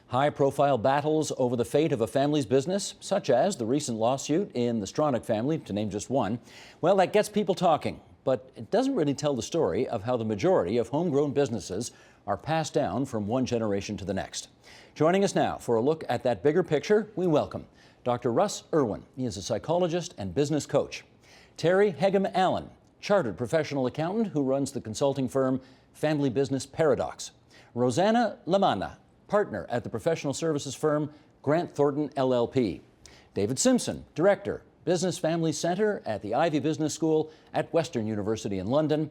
High-profile battles over the fate of a family's business, such as the recent lawsuit in the Stronach family, to name just one, well, that gets people talking. But it doesn't really tell the story of how the majority of homegrown businesses are passed down from one generation to the next. Joining us now for a look at that bigger picture, we welcome Dr. Russ Irwin. He is a psychologist and business coach. Terry Hegem-Allen, chartered professional accountant who runs the consulting firm Family Business Paradox. Rosanna Lamanna, partner at the professional services firm Grant Thornton LLP. David Simpson, director, Business Family Center at the Ivey Business School at Western University in London.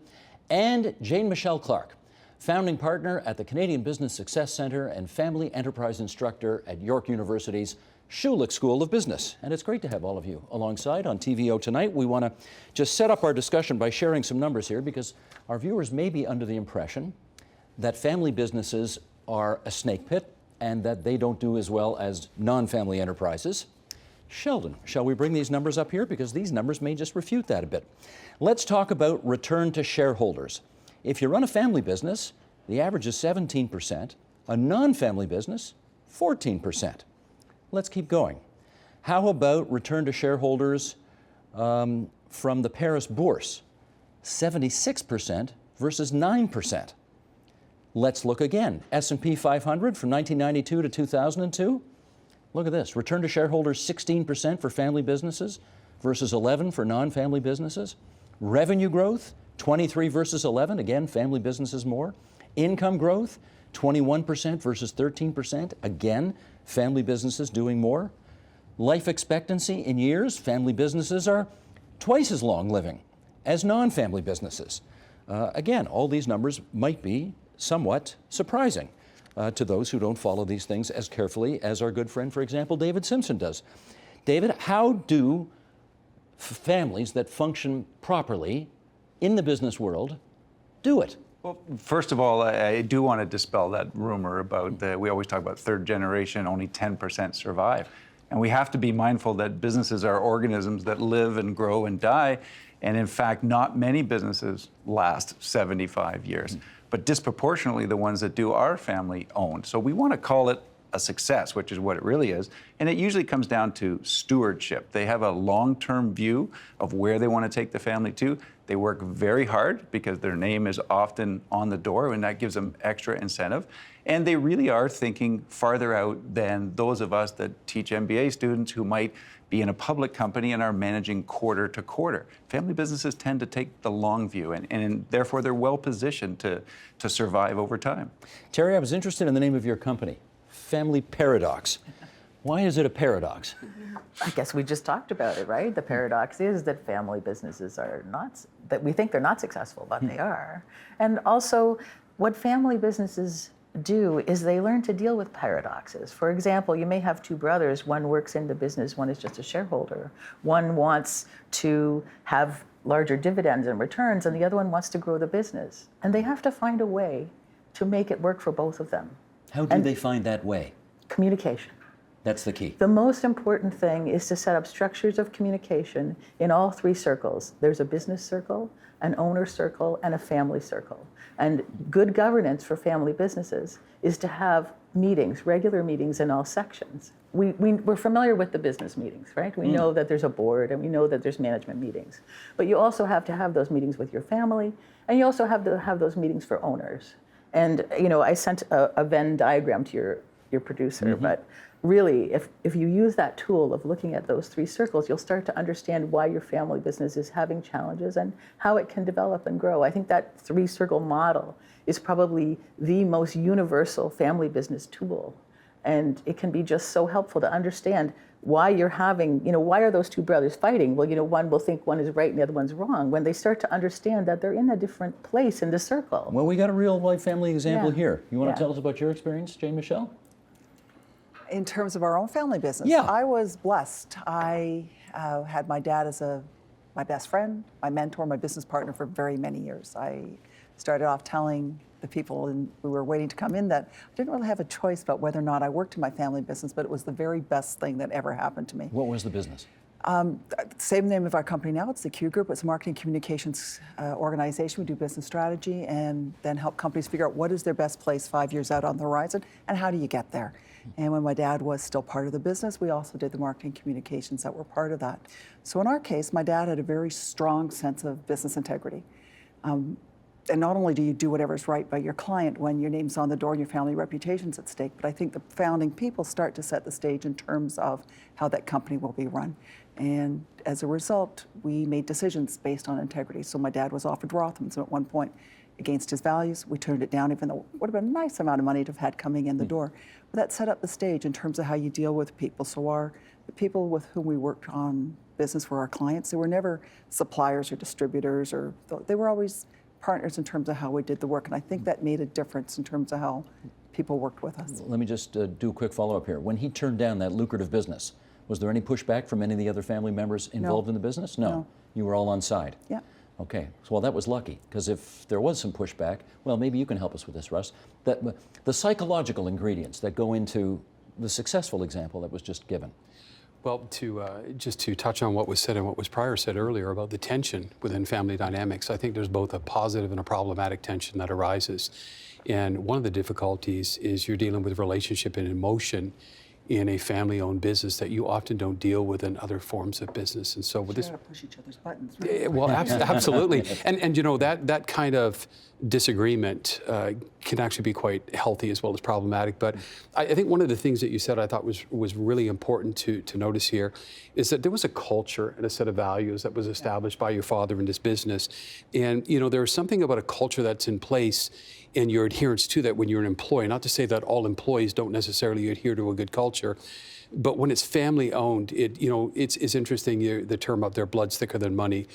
And Jane Michelle Clark, founding partner at the Canadian Business Success Center and family enterprise instructor at York University's Schulich School of Business. And it's great to have all of you alongside on TVO tonight. We want to just set up our discussion by sharing some numbers here, because our viewers may be under the impression that family businesses are a snake pit and that they don't do as well as non-family enterprises. Sheldon, shall we bring these numbers up here? Because these numbers may just refute that a bit. Let's talk about return to shareholders. If you run a family business, the average is 17%. A non-family business, 14%. Let's keep going. How about return to shareholders from the Paris Bourse? 76% versus 9%. Let's look again. S&P 500 from 1992 to 2002. Look at this. Return to shareholders 16% for family businesses versus 11 for non-family businesses. Revenue growth 23 versus 11. Again, family businesses more. Income growth 21% versus 13%. Again, family businesses doing more. Life expectancy in years, family businesses are twice as long living as non-family businesses. Again, all these numbers might be somewhat surprising to those who don't follow these things as carefully as our good friend, for example, David Simpson does. David, how do families that function properly in the business world do it? Well, first of all, I do want to dispel that rumor about we always talk about third generation, only 10% survive. And we have to be mindful that businesses are organisms that live and grow and die. And in fact, not many businesses last 75 years. But disproportionately, the ones that do are family owned. So we want to call it a success, which is what it really is. And it usually comes down to stewardship. They have a long-term view of where they want to take the family to. They work very hard because their name is often on the door, and that gives them extra incentive. And they really are thinking farther out than those of us that teach MBA students who might be in a public company and are managing quarter to quarter. Family businesses tend to take the long view, and therefore they're well positioned to survive over time. Terry, I was interested in the name of your company, Family Paradox. Why is it a paradox? I guess we just talked about it, right? The paradox is that family businesses are not, that we think they're not successful, but they are. And also, what family businesses do is they learn to deal with paradoxes. For example, you may have two brothers. One works in the business, one is just a shareholder. One wants to have larger dividends and returns, and the other one wants to grow the business. And they have to find a way to make it work for both of them. How do they find that way? Communication. That's the key. The most important thing is to set up structures of communication in all three circles. There's a business circle, an owner circle, and a family circle. And good governance for family businesses is to have meetings, regular meetings in all sections. We're familiar with the business meetings, right? We know that there's a board and we know that there's management meetings. But you also have to have those meetings with your family, and you also have to have those meetings for owners. And I sent a Venn diagram to your producer, but really, if you use that tool of looking at those three circles, you'll start to understand why your family business is having challenges and how it can develop and grow. I think that three-circle model is probably the most universal family business tool. And it can be just so helpful to understand why you're having, why are those two brothers fighting? Well, one will think one is right and the other one's wrong. When they start to understand that they're in a different place in the circle. Well, we got a real-life family example here. You want to tell us about your experience, Jane Michelle? In terms of our own family business, Yeah. I was blessed. I had my dad as my best friend, my mentor, my business partner for very many years. I started off telling the people who were waiting to come in that I didn't really have a choice about whether or not I worked in my family business, but it was the very best thing that ever happened to me. What was the business? Same name of our company now, it's the Q Group. It's a marketing communications organization. We do business strategy and then help companies figure out what is their best place 5 years out on the horizon and how do you get there. And when my dad was still part of the business, we also did the marketing communications that were part of that. So in our case, my dad had a very strong sense of business integrity. And not only do you do whatever's right by your client when your name's on the door and your family reputation's at stake, but I think the founding people start to set the stage in terms of how that company will be run. And as a result, we made decisions based on integrity. So my dad was offered Rotham's at one point against his values. We turned it down, even though it would have been a nice amount of money to have had coming in the door. But that set up the stage in terms of how you deal with people. So the people with whom we worked on business were our clients. They were never suppliers or distributors, or they were always partners in terms of how we did the work. And I think that made a difference in terms of how people worked with us. Let me just do a quick follow-up here. When he turned down that lucrative business, was there any pushback from any of the other family members involved in the business? No. You were all on side? Yeah. Okay, so well, that was lucky, because if there was some pushback, well, maybe you can help us with this, Russ. The psychological ingredients that go into the successful example that was just given. Well, just to touch on what was said and what was prior said earlier about the tension within family dynamics, I think there's both a positive and a problematic tension that arises. And one of the difficulties is you're dealing with relationship and emotion in a family-owned business that you often don't deal with in other forms of business. And so with this, push each other's buttons. Right? well, absolutely. And you know, that kind of disagreement can actually be quite healthy as well as problematic. But I think one of the things that you said I thought was really important to notice here is that there was a culture and a set of values that was established by your father in this business. And you know, there's something about a culture that's in place and your adherence to that when you're an employee. Not to say that all employees don't necessarily adhere to a good culture, but when it's family owned, it's interesting, the term of their blood's thicker than money.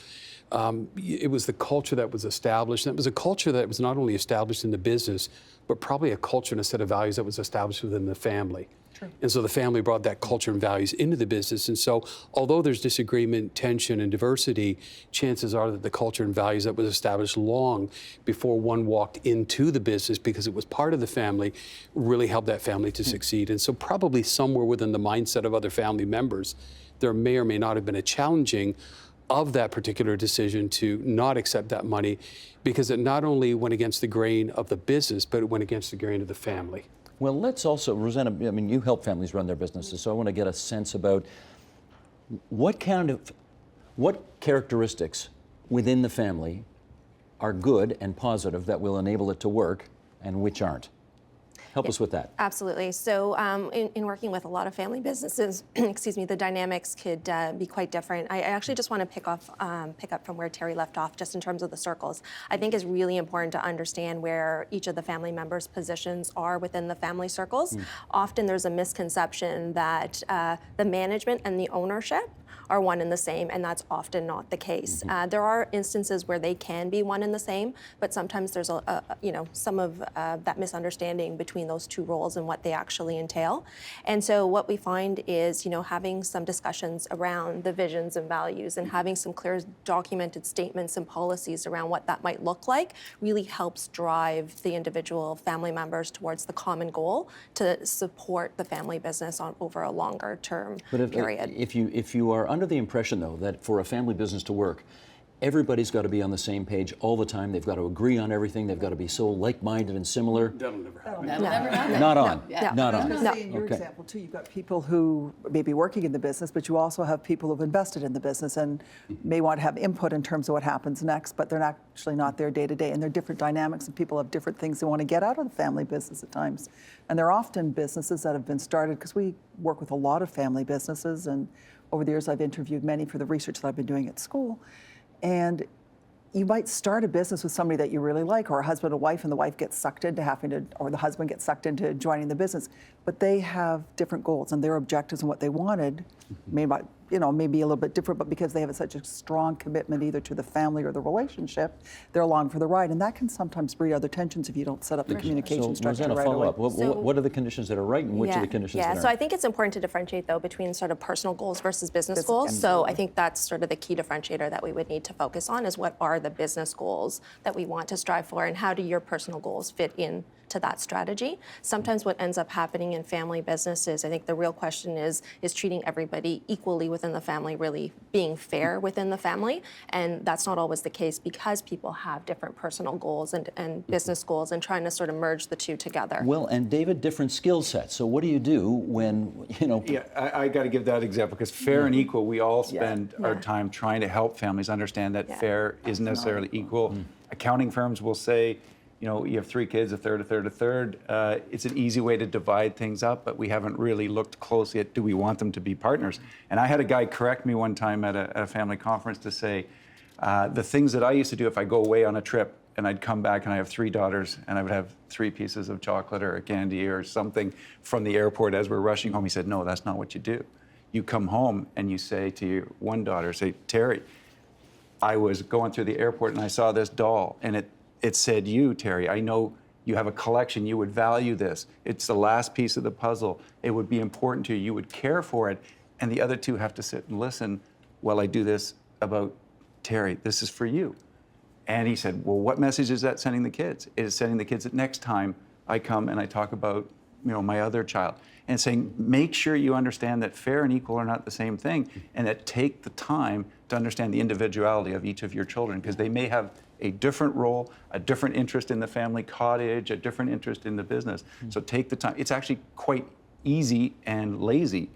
It was the culture that was established, and it was a culture that was not only established in the business, but probably a culture and a set of values that was established within the family. True. And so the family brought that culture and values into the business. And so although there's disagreement, tension, and diversity, chances are that the culture and values that was established long before one walked into the business, because it was part of the family, really helped that family to succeed. And so probably somewhere within the mindset of other family members, there may or may not have been a challenging of that particular decision to not accept that money, because it not only went against the grain of the business, but it went against the grain of the family. Well, let's also, Rosanna, I mean, you help families run their businesses, so I want to get a sense about what characteristics within the family are good and positive that will enable it to work, and which aren't. Help us with that. Absolutely. So in working with a lot of family businesses, excuse me, the dynamics could be quite different. I actually just want to pick up from where Terry left off, just in terms of the circles. I think it's really important to understand where each of the family members' positions are within the family circles. Often there's a misconception that the management and the ownership are one and the same, and that's often not the case. There are instances where they can be one and the same, but sometimes there's some of that misunderstanding between those two roles and what they actually entail. And so what we find is, having some discussions around the visions and values and having some clear documented statements and policies around what that might look like really helps drive the individual family members towards the common goal to support the family business over a longer term period. If you are under the impression, though, that for a family business to work, everybody's got to be on the same page all the time. They've got to agree on everything. They've got to be so like-minded and similar. That'll never happen. Not on. Yeah. Not on. I was going to say in your example, too, you've got people who may be working in the business, but you also have people who've invested in the business and may want to have input in terms of what happens next, but they're actually not there day to day. And they're different dynamics, and people have different things they want to get out of the family business at times. And they're often businesses that have been started, because we work with a lot of family businesses, and over the years I've interviewed many for the research that I've been doing at school. And you might start a business with somebody that you really like, or a husband and wife, and the wife gets sucked into or the husband gets sucked into joining the business. But they have different goals, and their objectives and what they wanted may be a little bit different, but because they have such a strong commitment either to the family or the relationship, they're along for the ride. And that can sometimes breed other tensions if you don't set up the communication structure Rosanna, right follow away. up. What are the conditions that are right, and which are the conditions that aren't? So I think it's important to differentiate, though, between sort of personal goals versus business goals. So I think that's sort of the key differentiator that we would need to focus on, is what are the business goals that we want to strive for, and how do your personal goals fit in to that strategy. Sometimes what ends up happening in family businesses, I think the real question is treating everybody equally within the family, really being fair within the family. And that's not always the case because people have different personal goals and business goals, and trying to sort of merge the two together. Well, and David, different skill sets. So what do you do when, Yeah, I got to give that example because fair and equal, we all spend our time trying to help families understand that fair isn't necessarily equal. Accounting firms will say, you have 3 kids, a third, a third, a third. It's an easy way to divide things up, but we haven't really looked closely at, do we want them to be partners? And I had a guy correct me one time at a family conference to say, the things that I used to do if I go away on a trip and I'd come back and I have 3 daughters and I would have 3 pieces of chocolate or a candy or something from the airport as we're rushing home. He said, no, that's not what you do. You come home and you say to your one daughter, say, Terry, I was going through the airport and I saw this doll and it said, you, Terry, I know you have a collection, you would value this. It's the last piece of the puzzle. It would be important to you, you would care for it. And the other 2 have to sit and listen while I do this about Terry, this is for you. And he said, well, what message is that sending the kids? It is sending the kids that next time I come and I talk about, my other child. And saying, make sure you understand that fair and equal are not the same thing, and that take the time to understand the individuality of each of your children, because they may have a different role, a different interest in the family cottage, a different interest in the business. So take the time. It's actually quite easy and lazy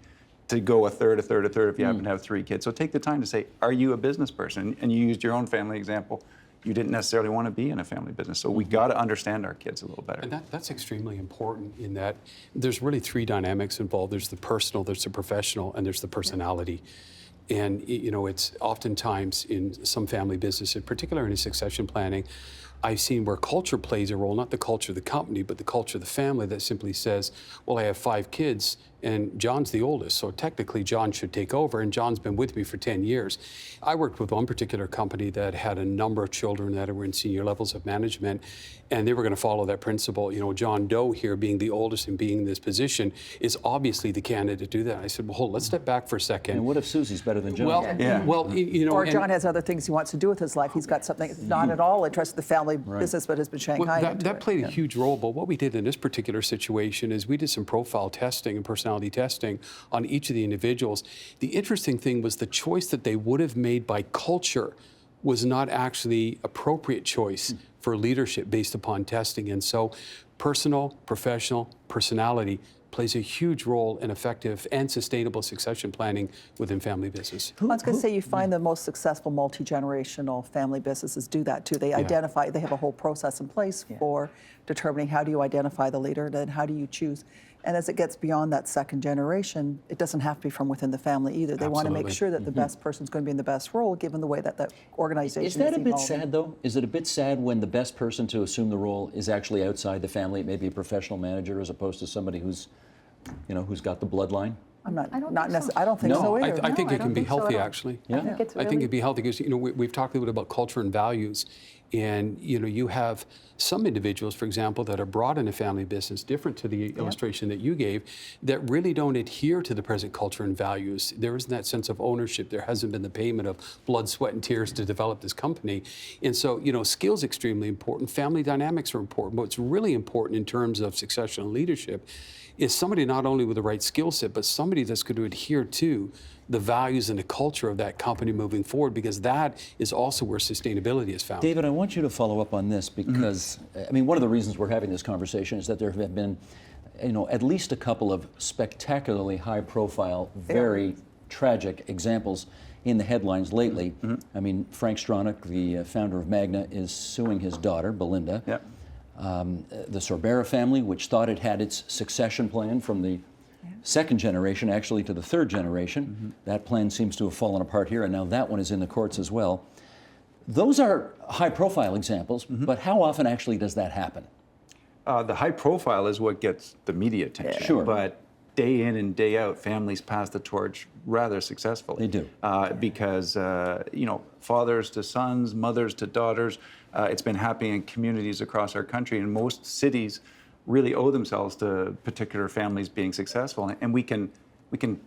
to go a third, a third, a third if you happen to have 3 kids. So take the time to say, are you a business person? And you used your own family example. You didn't necessarily want to be in a family business. So we got to understand our kids a little better. And that's extremely important in that there's really 3 dynamics involved. There's the personal, there's the professional, and there's the personality. And it's oftentimes in some family businesses, particularly in succession planning, I've seen where culture plays a role, not the culture of the company, but the culture of the family that simply says, well, I have 5 kids and John's the oldest, so technically John should take over, and John's been with me for 10 years. I worked with one particular company that had a number of children that were in senior levels of management, and they were going to follow that principle. John Doe here, being the oldest and being in this position, is obviously the candidate to do that. I said, well, let's step back for a second. And what if Susie's better than John? Or John has other things he wants to do with his life. He's got something not at all interested in the family business, but has been Shanghai. That played a huge role, but what we did in this particular situation is we did some profile testing and personality testing on each of the individuals. The interesting thing was the choice that they would have made by culture was not actually appropriate choice for leadership based upon testing. And so personal, professional, personality plays a huge role in effective and sustainable succession planning within family business. I was going to say, you find the most successful multi-generational family businesses do that too. They identify, they have a whole process in place for determining how do you identify the leader, and then how do you choose. And as it gets beyond that second generation, it doesn't have to be from within the family either. They want to make sure that the best person's going to be in the best role, given the way that that organization is evolving. Is that a bit sad, though? Is it a bit sad when the best person to assume the role is actually outside the family, maybe a professional manager, as opposed to somebody who's got the bloodline? I don't think so either. I think it can be healthy, actually. I think it's really, I think it'd be healthy because we've talked a little bit about culture and values, and you have some individuals, for example, that are brought in a family business, different to the illustration that you gave, that really don't adhere to the present culture and values. There isn't that sense of ownership. There hasn't been the payment of blood, sweat, and tears to develop this company. And so, skills extremely important. Family dynamics are important. But what's really important in terms of succession and leadership is somebody not only with the right skill set, but somebody that's going to adhere to the values and the culture of that company moving forward, because that is also where sustainability is found. David, I want you to follow up on this because, one of the reasons we're having this conversation is that there have been, at least a couple of spectacularly high-profile, very tragic examples in the headlines lately. Frank Stronach, the founder of Magna, is suing his daughter, Belinda. The Sorbera family, which thought it had its succession plan from the second generation, actually, to the third generation. That plan seems to have fallen apart here, and now that one is in the courts as well. Those are high-profile examples, but how often actually does that happen? The high profile is what gets the media attention. Sure. But day in and day out, families pass the torch rather successfully. They do. Because, fathers to sons, mothers to daughters, it's been happening in communities across our country, and most cities really owe themselves to particular families being successful. And we can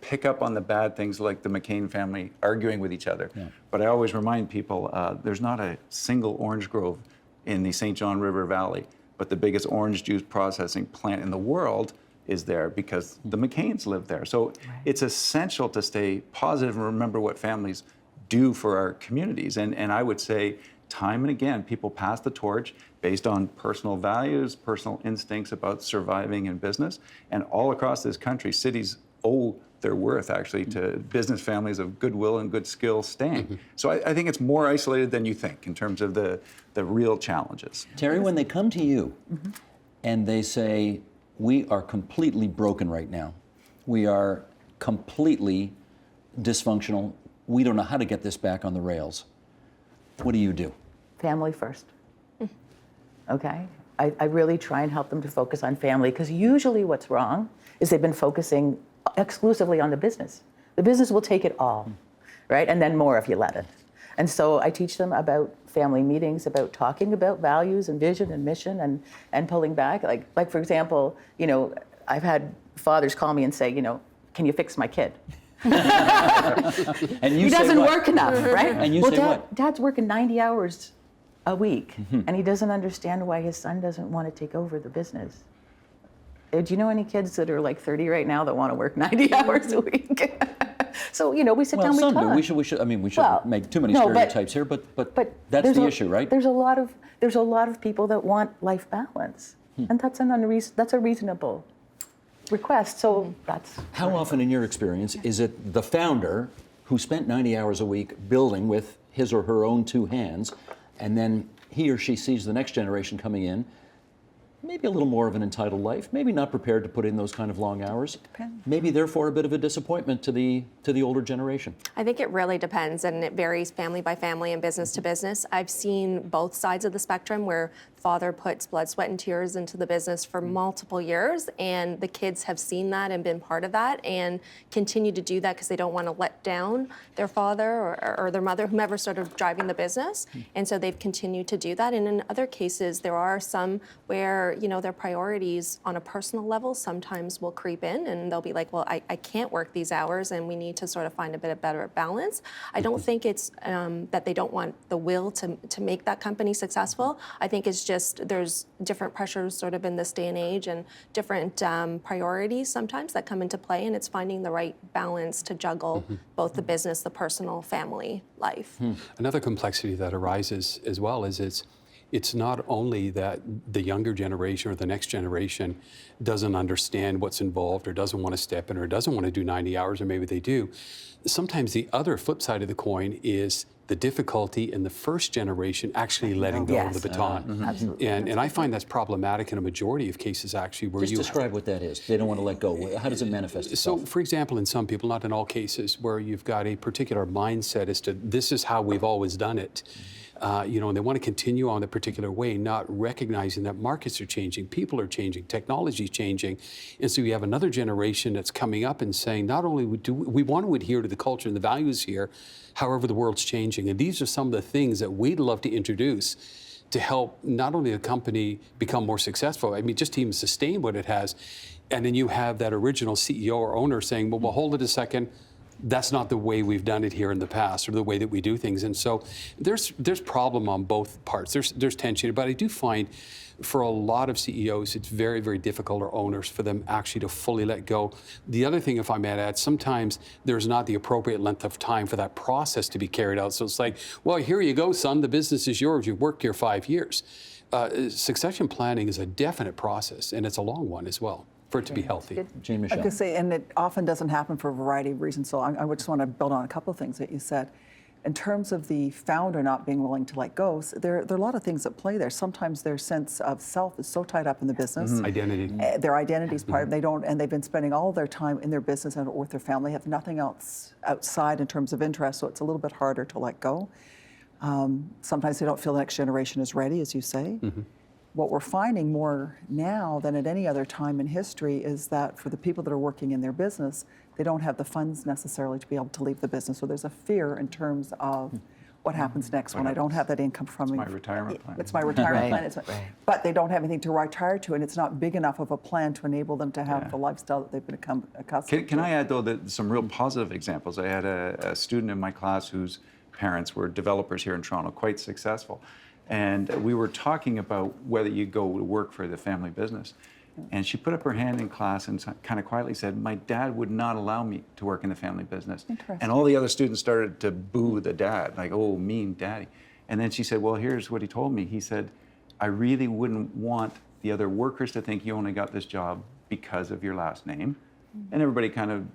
pick up on the bad things like the McCain family arguing with each other. But I always remind people, there's not a single orange grove in the St. John River Valley but the biggest orange juice processing plant in the world is there because the McCains live there. So it's essential to stay positive and remember what families do for our communities. And I would say time and again, people pass the torch based on personal values, personal instincts about surviving in business. And all across this country, cities owe their worth actually to business families of goodwill and good skill staying. So I think it's more isolated than you think in terms of the real challenges. Terry, when they come to you and they say, we are completely broken right now, we are completely dysfunctional, we don't know how to get this back on the rails, what do you do? Family first. Okay? I really try and help them to focus on family, because usually what's wrong is they've been focusing exclusively on the business. The business will take it all, right? And then more if you let it. And so I teach them about family meetings, about talking about values and vision and mission and pulling back. Like for example, you know, I've had fathers call me and say, you know, can you fix my kid? And you He say doesn't what? work enough, right? And you well, say what? Dad's working 90 hours a week, and he doesn't understand why his son doesn't want to take over the business. Do you know any kids that are like 30 right now that want to work 90 hours a week? So, you know, we sit Well, down, we some talk. do. We shouldn't Well, make too many no, but- stereotypes here, but that's there's the a- issue, right? There's a lot of people that want life balance, and that's a reasonable request. So that's How often in your experience is it the founder who spent 90 hours a week building with his or her own two hands, and then he or she sees the next generation coming in, maybe a little more of an entitled life, maybe not prepared to put in those kind of long hours, maybe therefore a bit of a disappointment to the older generation? I think it really depends, and it varies family by family and business to business. I've seen both sides of the spectrum where father puts blood, sweat, and tears into the business for multiple years, and the kids have seen that and been part of that and continue to do that because they don't want to let down their father or their mother, whomever sort of driving the business. And so they've continued to do that. And in other cases, there are some where, you know, their priorities on a personal level sometimes will creep in, and they'll be like, well, I can't work these hours, and we need to sort of find a bit of better balance. I don't think it's that they don't want the will to make that company successful. I think it's just there's different pressures sort of in this day and age and different priorities sometimes that come into play, and it's finding the right balance to juggle both the business, the personal, family life. Another complexity that arises as well is it's not only that the younger generation or the next generation doesn't understand what's involved or doesn't want to step in or doesn't want to do 90 hours, or maybe they do. Sometimes the other flip side of the coin is the difficulty in the first generation actually letting go of the baton. Absolutely. And I find that's problematic in a majority of cases actually where Just you describe what that is. They don't want to let go. How does it manifest So, itself? for example, in some people, not in all cases, where you've got a particular mindset as to this is how we've always done it, you know, and they want to continue on a particular way, not recognizing that markets are changing, people are changing, technology is changing, and so you have another generation that's coming up and saying, not only do we want to adhere to the culture and the values here, however the world's changing, and these are some of the things that we'd love to introduce to help not only the company become more successful, I mean, just to even sustain what it has. And then you have that original CEO or owner saying, well, hold it a second, that's not the way we've done it here in the past or the way that we do things. And so there's problem on both parts. There's tension, but I do find for a lot of CEOs, it's very, very difficult, or owners, for them actually to fully let go. The other thing, if I might add, sometimes there's not the appropriate length of time for that process to be carried out. So it's like, well, here you go, son, the business is yours. You've worked here 5 years. Succession planning is a definite process, and it's a long one as well for it to be healthy. Jean I Michel. could say, and it often doesn't happen for a variety of reasons. So I just want to build on a couple of things that you said. In terms of the founder not being willing to let go, so there are a lot of things at play there. Sometimes their sense of self is so tied up in the business. Identity. Their identity is part of and they've been spending all their time in their business and with their family, have nothing else outside in terms of interest, so it's a little bit harder to let go. Sometimes they don't feel the next generation is ready, as you say. What we're finding more now than at any other time in history is that for the people that are working in their business, they don't have the funds necessarily to be able to leave the business. So there's a fear in terms of what happens next when I don't have that income from my retirement plan. It's my retirement Right. plan. But they don't have anything to retire to, and it's not big enough of a plan to enable them to have the lifestyle that they've become accustomed to. Can I add, though, that some real positive examples? I had a student in my class whose parents were developers here in Toronto, quite successful. And we were talking about whether you go to work for the family business. And she put up her hand in class and kind of quietly said, my dad would not allow me to work in the family business. And all the other students started to boo the dad, like, oh, mean daddy. And then she said, well, here's what he told me. He said, I really wouldn't want the other workers to think you only got this job because of your last name. And everybody kind of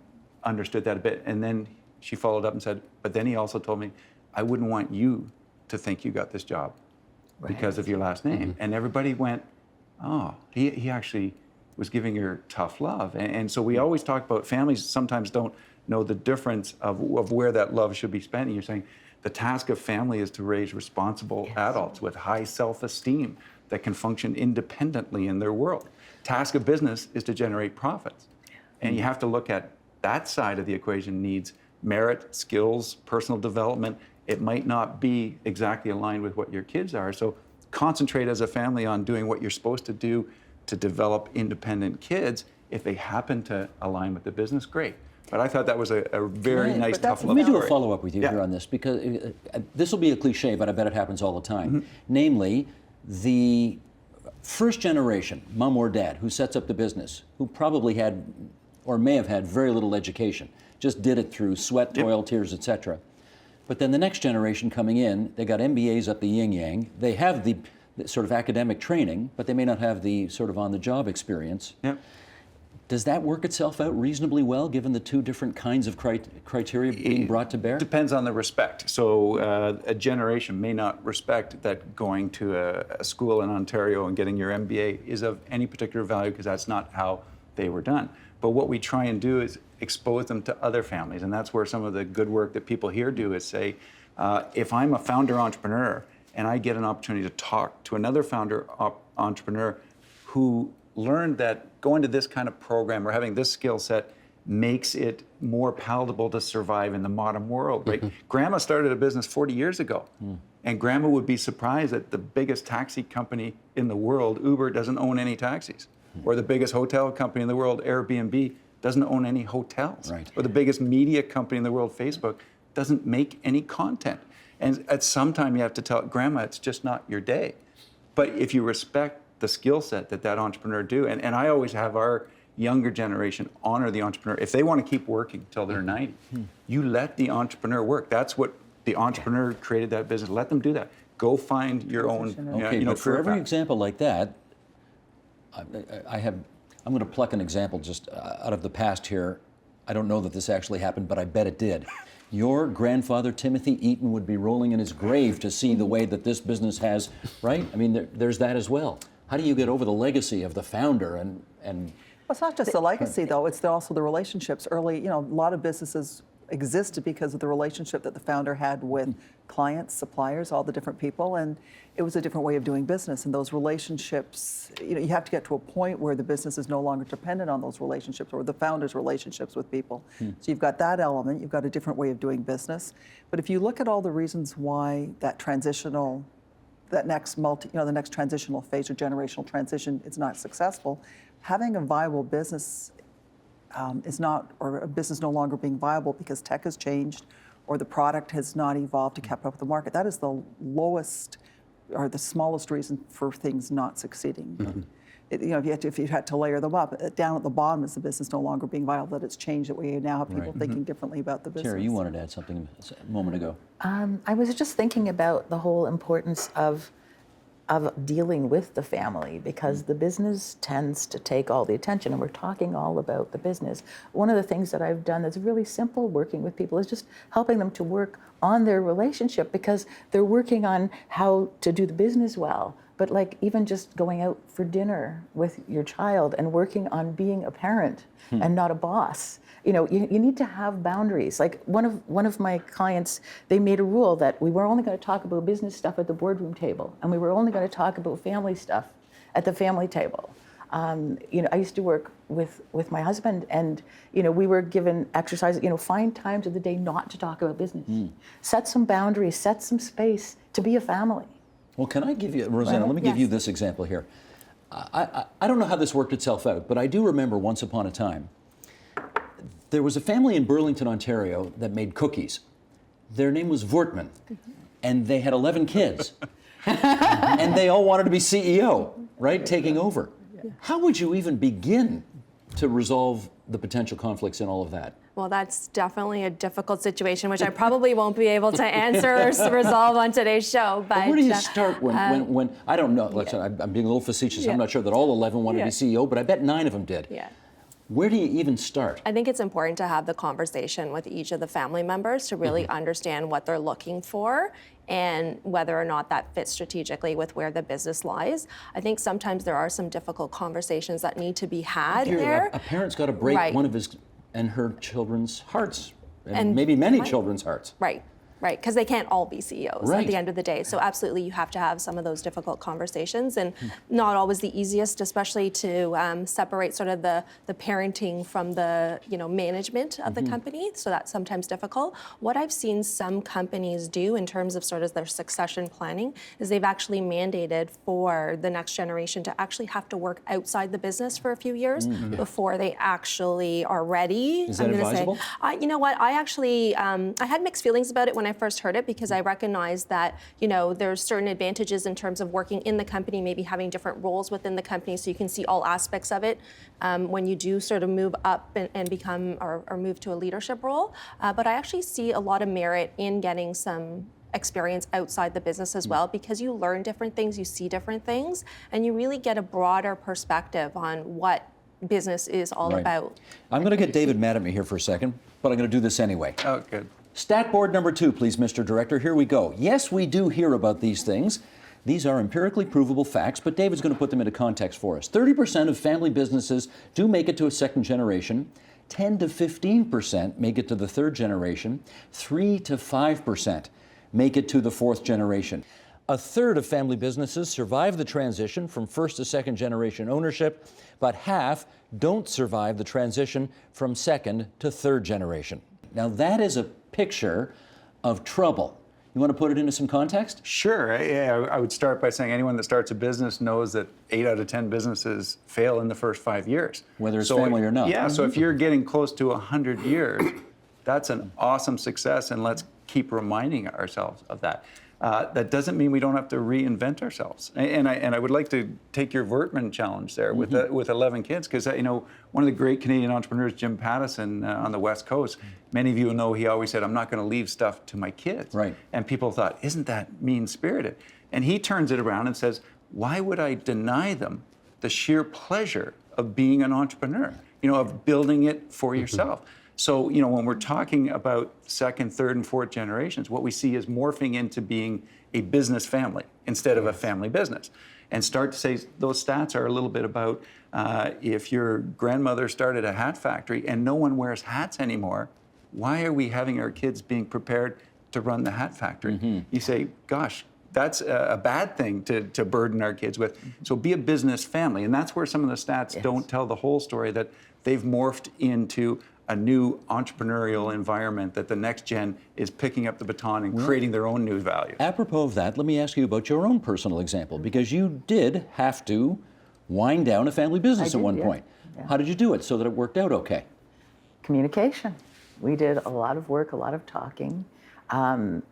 understood that a bit. And then she followed up and said, but then he also told me, I wouldn't want you to think you got this job because of your last name. And everybody went, oh, he actually was giving her tough love. And so we always talk about families sometimes don't know the difference of where that love should be spent. And you're saying the task of family is to raise responsible adults with high self-esteem that can function independently in their world. Task of business is to generate profits. And you have to look at that side of the equation needs merit, skills, personal development. It might not be exactly aligned with what your kids are. So concentrate as a family on doing what you're supposed to do to develop independent kids. If they happen to align with the business, great. But I thought that was a very nice, tough love Let me do a story. follow-up with you here on this, because this will be a cliche, but I bet it happens all the time. Namely, the first generation, mom or dad, who sets up the business, who probably had or may have had very little education, just did it through sweat, toil, tears, etc. But then the next generation coming in, they got MBAs up the yin-yang. They have the sort of academic training, but they may not have the sort of on-the-job experience. Does that work itself out reasonably well, given the two different kinds of criteria being brought to bear? Depends on the respect. So a generation may not respect that going to a school in Ontario and getting your MBA is of any particular value because that's not how they were done. But what we try and do is expose them to other families. And that's where some of the good work that people here do is say, if I'm a founder entrepreneur and I get an opportunity to talk to another founder entrepreneur who learned that going to this kind of program or having this skill set makes it more palatable to survive in the modern world, right? Grandma started a business 40 years ago. And grandma would be surprised that the biggest taxi company in the world, Uber, doesn't own any taxis. Or the biggest hotel company in the world, Airbnb, doesn't own any hotels. Right. Or the biggest media company in the world, Facebook, doesn't make any content. And at some time you have to tell grandma, it's just not your day. But if you respect the skill set that entrepreneur do, and I always have our younger generation honor the entrepreneur. If they want to keep working till they're 90, you let the entrepreneur work. That's what the entrepreneur created that business. Let them do that. Go find your own, Okay, but for every example like that, I'm going to pluck an example just out of the past here. I don't know that this actually happened, but I bet it did. Your grandfather, Timothy Eaton, would be rolling in his grave to see the way that this business has, right? I mean, there's that as well. How do you get over the legacy of the founder and Well, it's not just the legacy, though. It's also the relationships. Early, a lot of businesses existed because of the relationship that the founder had with clients, suppliers, all the different people, and it was a different way of doing business. And those relationships, you have to get to a point where the business is no longer dependent on those relationships or the founder's relationships with people. So you've got that element. You've got a different way of doing business. But if you look at all the reasons why that the next transitional phase or generational transition is not successful, having a viable business or a business no longer being viable because tech has changed or the product has not evolved to keep up with the market. That is the lowest or the smallest reason for things not succeeding. If you had to layer them up, down at the bottom is the business no longer being viable, that it's changed, that we now have people thinking differently about the business. Terry, you wanted to add something a moment ago. I was just thinking about the whole importance of dealing with the family, because the business tends to take all the attention, and we're talking all about the business. One of the things that I've done that's really simple working with people is just helping them to work on their relationship, because they're working on how to do the business well. But like even just going out for dinner with your child and working on being a parent and not a boss. You need to have boundaries. Like one of my clients, they made a rule that we were only going to talk about business stuff at the boardroom table, and we were only going to talk about family stuff at the family table. I used to work with my husband, and we were given exercises. Find times of the day not to talk about business. Set some boundaries. Set some space to be a family. Well, can I give you, Rosanna, let me give you this example here. I don't know how this worked itself out, but I do remember once upon a time, there was a family in Burlington, Ontario that made cookies. Their name was Voortman, and they had 11 kids. and they all wanted to be CEO, right? Taking over. How would you even begin to resolve the potential conflicts in all of that? Well, that's definitely a difficult situation, which I probably won't be able to answer or resolve on today's show. But where do you start when I don't know, like, I'm being a little facetious, I'm not sure that all 11 wanted to be CEO, but I bet 9 of them did. Yeah. Where do you even start? I think it's important to have the conversation with each of the family members to really understand what they're looking for and whether or not that fits strategically with where the business lies. I think sometimes there are some difficult conversations that need to be had there. A parent's got to break Right. one of his and her children's hearts, and maybe many children's hearts. Right. Right, because they can't all be CEOs Right. at the end of the day. So absolutely, you have to have some of those difficult conversations, and not always the easiest, especially to separate sort of the parenting from the management of the company. So that's sometimes difficult. What I've seen some companies do in terms of sort of their succession planning is they've actually mandated for the next generation to actually have to work outside the business for a few years before they actually are ready. Is that I'm gonna advisable? Say, you know what? I actually I had mixed feelings about it when I first heard it, because I recognized that there's certain advantages in terms of working in the company, maybe having different roles within the company, so you can see all aspects of it when you do sort of move up and become or move to a leadership role. But I actually see a lot of merit in getting some experience outside the business as well, because you learn different things, you see different things, and you really get a broader perspective on what business is all about. I'm going to get David mad at me here for a second, but I'm going to do this anyway. Oh, good. Stat board number 2, please, Mr. Director. Here we go. Yes, we do hear about these things. These are empirically provable facts, but David's going to put them into context for us. 30% of family businesses do make it to a second generation. 10 to 15% make it to the third generation. 3 to 5% make it to the fourth generation. A third of family businesses survive the transition from first to second generation ownership, but half don't survive the transition from second to third generation. Now that is a picture of trouble. You want to put it into some context? Sure. I would start by saying anyone that starts a business knows that 8 out of 10 businesses fail in the first 5 years. Whether it's family or not. Yeah, so if you're getting close to 100 years, that's an awesome success, and let's keep reminding ourselves of that. That doesn't mean we don't have to reinvent ourselves. And I would like to take your Vertman challenge there with 11 kids, because one of the great Canadian entrepreneurs, Jim Pattison, on the West Coast, many of you know he always said, "I'm not going to leave stuff to my kids." Right. And people thought, isn't that mean-spirited? And he turns it around and says, why would I deny them the sheer pleasure of being an entrepreneur, of building it for yourself? So, when we're talking about second, third, and fourth generations, what we see is morphing into being a business family instead of a family business. And start to say those stats are a little bit about if your grandmother started a hat factory and no one wears hats anymore, why are we having our kids being prepared to run the hat factory? You say, gosh, that's a bad thing to burden our kids with. So be a business family. And that's where some of the stats don't tell the whole story, that they've morphed into a new entrepreneurial environment, that the next gen is picking up the baton and creating their own new values. Apropos of that, let me ask you about your own personal example, because you did have to wind down a family business at one point. Yeah. How did you do it so that it worked out okay? Communication. We did a lot of work, a lot of talking. Being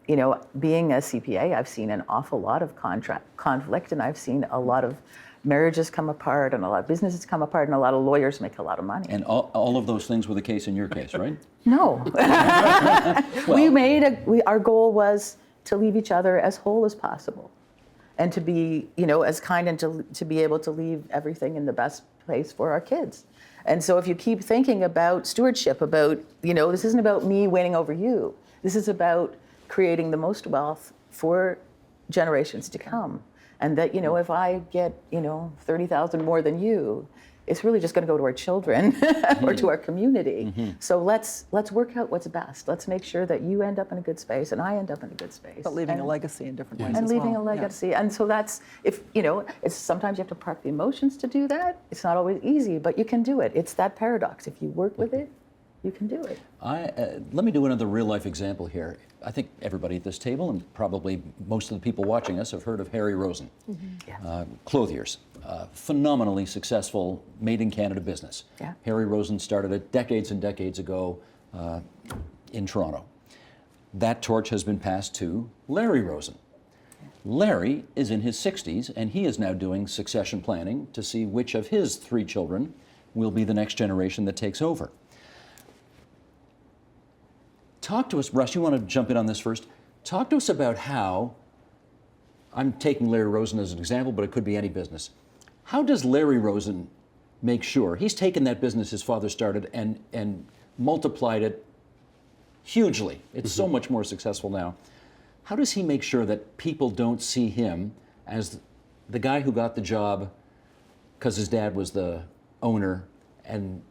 a CPA, I've seen an awful lot of conflict, and I've seen a lot of marriages come apart, and a lot of businesses come apart, and a lot of lawyers make a lot of money. And all of those things were the case in your case, right? No. Our goal was to leave each other as whole as possible, and to be, as kind, and to be able to leave everything in the best place for our kids. And so if you keep thinking about stewardship, about, this isn't about me winning over you. This is about creating the most wealth for generations to come. And that, if I get, 30,000 more than you, it's really just going to go to our children or to our community. So let's work out what's best. Let's make sure that you end up in a good space and I end up in a good space. But leaving a legacy in different ways And as leaving well. a legacy. And so that's, it's sometimes you have to park the emotions to do that. It's not always easy, but you can do it. It's that paradox. If you work with it, you can do it. Let me do another real life example here. I think everybody at this table, and probably most of the people watching us, have heard of Harry Rosen. Yes. Clothiers, phenomenally successful made in Canada business. Yeah. Harry Rosen started it decades and decades ago in Toronto. That torch has been passed to Larry Rosen. Larry is in his 60s, and he is now doing succession planning to see which of his 3 children will be the next generation that takes over. Talk to us, Russ, you want to jump in on this first? Talk to us about how, I'm taking Larry Rosen as an example, but it could be any business. How does Larry Rosen make sure, he's taken that business his father started and multiplied it hugely. It's so much more successful now. How does he make sure that people don't see him as the guy who got the job because his dad was the owner and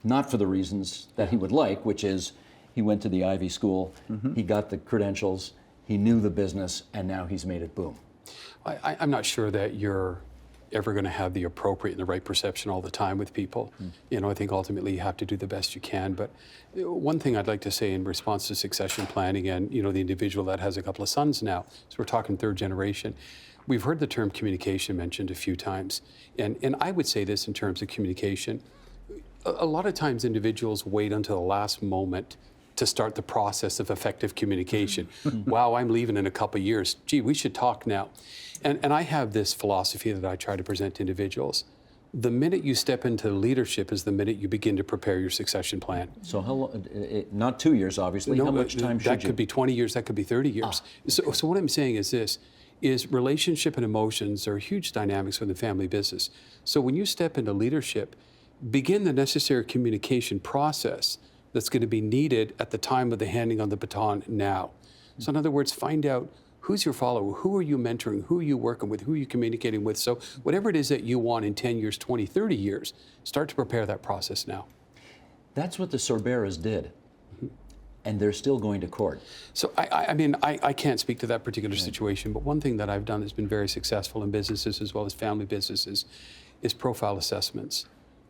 not for the reasons that he would like, which is he went to the Ivy School, he got the credentials, he knew the business, and now he's made it boom? I'm not sure that you're ever going to have the appropriate and the right perception all the time with people. You know, I think ultimately you have to do the best you can. But one thing I'd like to say in response to succession planning and, you know, the individual that has a couple of sons now, so we're talking 3rd generation, we've heard the term communication mentioned a few times. And I would say this in terms of communication. A lot of times individuals wait until the last moment to start the process of effective communication. Wow, I'm leaving in a couple of years. Gee, we should talk now. And I have this philosophy that I try to present to individuals. The minute you step into leadership is the minute you begin to prepare your succession plan. So how long, not 2 years, obviously. How much time should you? That could be 20 years, that could be 30 years. So what I'm saying is this, is relationship and emotions are huge dynamics within the family business. So when you step into leadership, begin the necessary communication process that's going to be needed at the time of the handing on the baton now. So in other words, find out who's your follower, who are you mentoring, who are you working with, who are you communicating with. So whatever it is that you want in 10 years, 20, 30 years, start to prepare that process now. That's what the Sorberas did. And they're still going to court. So I mean, I can't speak to that particular situation, but one thing that I've done that's been very successful in businesses as well as family businesses is profile assessments.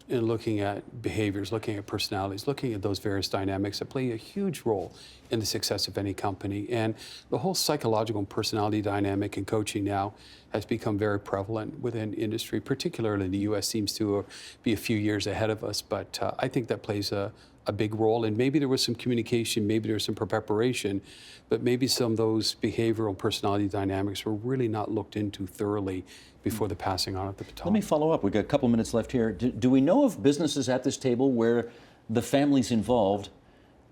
And looking at behaviors, looking at personalities, looking at those various dynamics that play a huge role in the success of any company. And the whole psychological and personality dynamic in coaching now has become very prevalent within industry, particularly in the US, seems to be a few years ahead of us. But I think that plays a big role. And maybe there was some communication, maybe there was some preparation, but maybe some of those behavioral and personality dynamics were really not looked into thoroughly before the passing on of the baton. Let me follow up. We've got a couple minutes left here. Do we know of businesses at this table where the families involved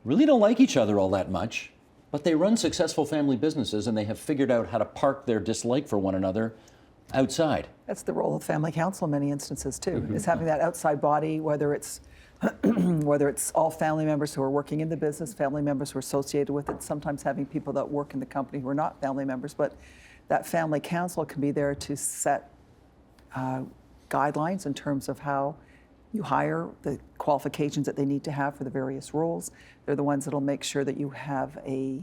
really don't like each other all that much, but they run successful family businesses and they have figured out how to park their dislike for one another outside? That's the role of family council in many instances too, is having that outside body, whether it's all family members who are working in the business, family members who are associated with it, sometimes having people that work in the company who are not family members, but that family council can be there to set guidelines in terms of how you hire, the qualifications that they need to have for the various roles. They're the ones that'll make sure that you have a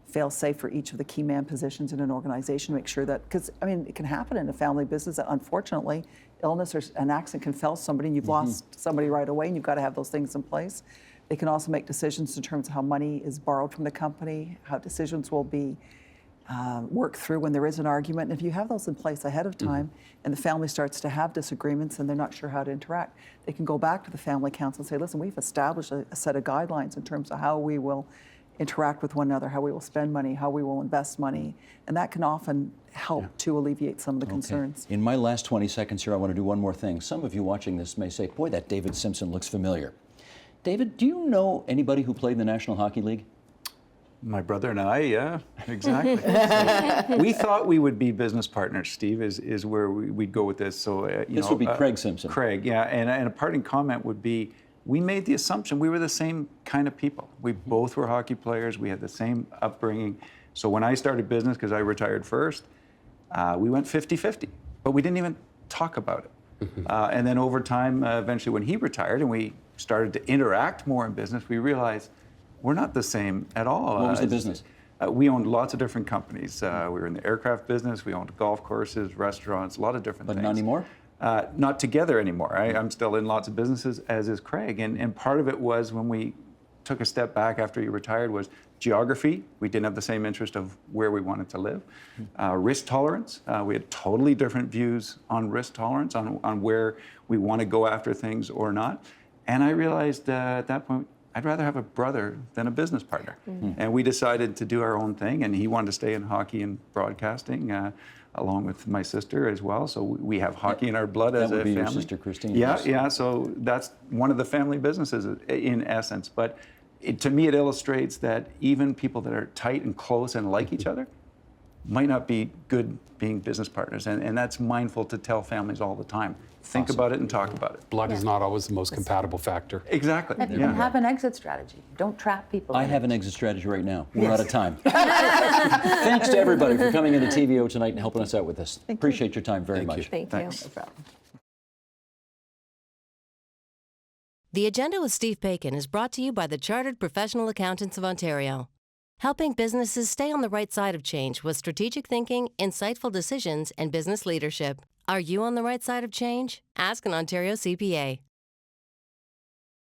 fail-safe for each of the key man positions in an organization, make sure that, because I mean, it can happen in a family business that unfortunately, illness or an accident can fell somebody and you've lost somebody right away and you've got to have those things in place. They can also make decisions in terms of how money is borrowed from the company, how decisions will be worked through when there is an argument. And if you have those in place ahead of time and the family starts to have disagreements and they're not sure how to interact, they can go back to the family council and say, listen, we've established a set of guidelines in terms of how we will interact with one another, how we will spend money, how we will invest money. And that can often help to alleviate some of the concerns. In my last 20 seconds here, I want to do one more thing. Some of you watching this may say, boy, that David Simpson looks familiar. David, do you know anybody who played in the National Hockey League? My brother and I, yeah, exactly. So we thought we would be business partners, Steve, is where we'd go with this. So, this would be Craig Simpson. Craig, yeah. And a parting comment would be, we made the assumption we were the same kind of people. We both were hockey players. We had the same upbringing. So when I started business, because I retired first, we went 50-50, but we didn't even talk about it. And then over time, eventually when he retired and we started to interact more in business, we realized we're not the same at all. What was the business? We owned lots of different companies. We were in the aircraft business. We owned golf courses, restaurants, a lot of different things. But not anymore? Not together anymore. I'm still in lots of businesses, as is Craig. And part of it was when we took a step back after he retired was geography. We didn't have the same interest of where we wanted to live. Risk tolerance. We had totally different views on risk tolerance, on where we want to go after things or not. And I realized at that point, I'd rather have a brother than a business partner. And we decided to do our own thing, and he wanted to stay in hockey and broadcasting, along with my sister as well. So we have hockey in our blood as a family. That would be your sister, Christine. Yeah, yes. yeah. So that's one of the family businesses in essence. But to me, it illustrates that even people that are tight and close and like each other might not be good being business partners. And that's mindful to tell families all the time. Think about it and talk about it. Blood is not always the most compatible factor. Exactly. And have an exit strategy. Don't trap people. I in have it. an exit strategy right now. We're out of time. Thanks to everybody for coming into TVO tonight and helping us out with this. Appreciate your time very much. Thank Thanks. you. The Agenda with Steve Bacon is brought to you by the Chartered Professional Accountants of Ontario, helping businesses stay on the right side of change with strategic thinking, insightful decisions, and business leadership. Are you on the right side of change? Ask an Ontario CPA.